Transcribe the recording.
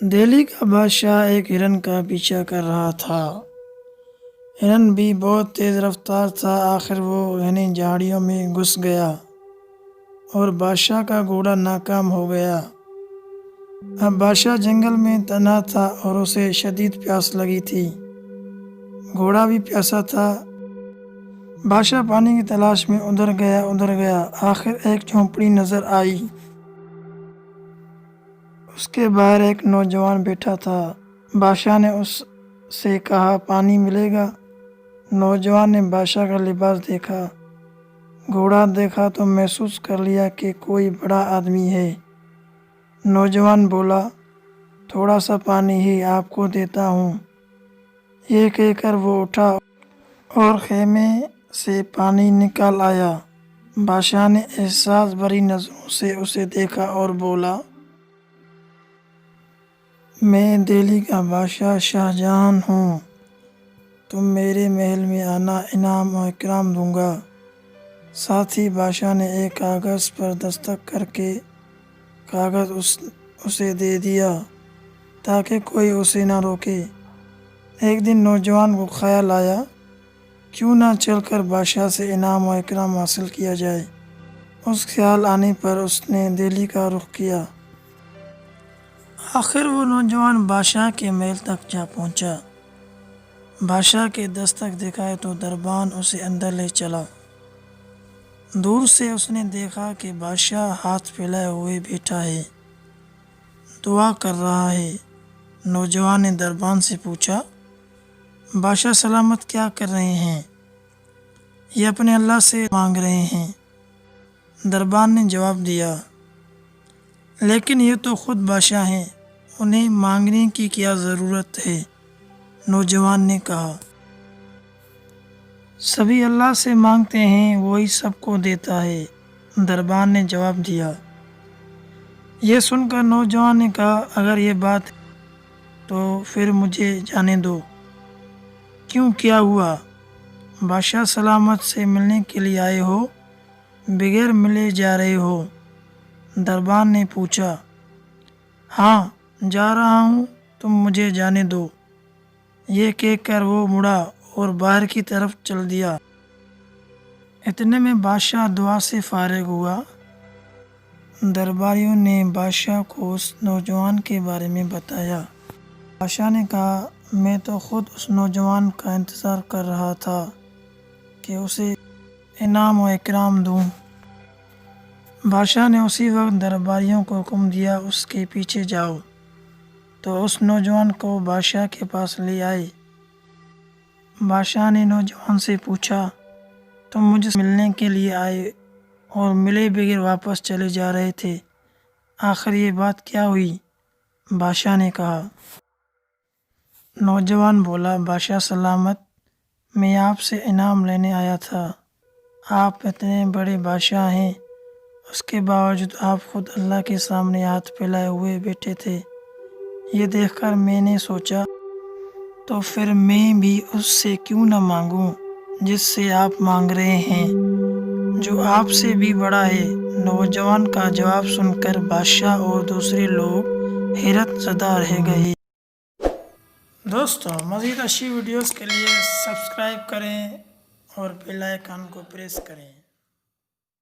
دہلی کا بادشاہ ایک ہرن کا پیچھا کر رہا تھا۔ ہرن بھی بہت تیز رفتار تھا۔ آخر وہ گھنی جھاڑیوں میں گھس گیا اور بادشاہ کا گھوڑا ناکام ہو گیا۔ اب بادشاہ جنگل میں تنہا تھا اور اسے شدید پیاس لگی تھی۔ گھوڑا بھی پیاسا تھا۔ بادشاہ پانی کی تلاش میں ادھر گیا۔ آخر ایک جھونپڑی نظر آئی۔ اس کے باہر ایک نوجوان بیٹھا تھا۔ بادشاہ نے اس سے کہا، پانی ملے گا؟ نوجوان نے بادشاہ کا لباس دیکھا، گھوڑا دیکھا تو محسوس کر لیا کہ کوئی بڑا آدمی ہے۔ نوجوان بولا، تھوڑا سا پانی ہی آپ کو دیتا ہوں۔ یہ کہہ کر وہ اٹھا اور خیمے سے پانی نکال آیا۔ بادشاہ نے احساس بھری نظروں سے اسے دیکھا اور بولا، میں دہلی کا بادشاہ شاہ جہاں ہوں۔ تم میرے محل میں آنا، انعام و اکرام دوں گا۔ ساتھ ہی بادشاہ نے ایک کاغذ پر دستخط کر کے کاغذ اسے دے دیا تاکہ کوئی اسے نہ روکے۔ ایک دن نوجوان کو خیال آیا، کیوں نہ چل کر بادشاہ سے انعام و اکرام حاصل کیا جائے۔ اس خیال آنے پر اس نے دہلی کا رخ کیا۔ آخر وہ نوجوان بادشاہ کے محل تک جا پہنچا۔ بادشاہ کے دستخط دکھائے تو دربان اسے اندر لے چلا۔ دور سے اس نے دیکھا کہ بادشاہ ہاتھ پھیلائے ہوئے بیٹھا ہے، دعا کر رہا ہے۔ نوجوان نے دربان سے پوچھا، بادشاہ سلامت کیا کر رہے ہیں؟ یہ اپنے اللہ سے مانگ رہے ہیں۔ دربان نے جواب دیا، لیکن یہ تو خود بادشاہ ہیں، انہیں مانگنے کی کیا ضرورت ہے؟ نوجوان نے کہا، سبھی اللہ سے مانگتے ہیں، وہی سب کو دیتا ہے۔ دربان نے جواب دیا۔ یہ سن کر نوجوان نے کہا، اگر یہ بات ہے تو پھر مجھے جانے دو۔ کیوں، کیا ہوا؟ بادشاہ سلامت سے ملنے کے لیے آئے ہو، بغیر ملے جا رہے ہو؟ دربان نے پوچھا۔ ہاں، جا رہا ہوں، تم مجھے جانے دو۔ یہ کہہ کر وہ مڑا اور باہر کی طرف چل دیا۔ اتنے میں بادشاہ دعا سے فارغ ہوا۔ درباریوں نے بادشاہ کو اس نوجوان کے بارے میں بتایا۔ بادشاہ نے کہا، میں تو خود اس نوجوان کا انتظار کر رہا تھا کہ اسے انعام و اکرام دوں۔ بادشاہ نے اسی وقت درباریوں کو حکم دیا، اس کے پیچھے جاؤ۔ تو اس نوجوان کو بادشاہ کے پاس لے آئے۔ بادشاہ نے نوجوان سے پوچھا، تم مجھ سے ملنے کے لیے آئے اور ملے بغیر واپس چلے جا رہے تھے، آخر یہ بات کیا ہوئی؟ بادشاہ نے کہا۔ نوجوان بولا، بادشاہ سلامت، میں آپ سے انعام لینے آیا تھا۔ آپ اتنے بڑے بادشاہ ہیں، اس کے باوجود آپ خود اللہ کے سامنے ہاتھ پھیلائے ہوئے بیٹھے تھے۔ یہ دیکھ کر میں نے سوچا، تو پھر میں بھی اس سے کیوں نہ مانگوں جس سے آپ مانگ رہے ہیں، جو آپ سے بھی بڑا ہے۔ نوجوان کا جواب سن کر بادشاہ اور دوسرے لوگ حیرت زدہ رہ گئے۔ دوستو، مزید اچھی ویڈیوز کے لیے سبسکرائب کریں اور بیل آئیکن کو پریس کریں۔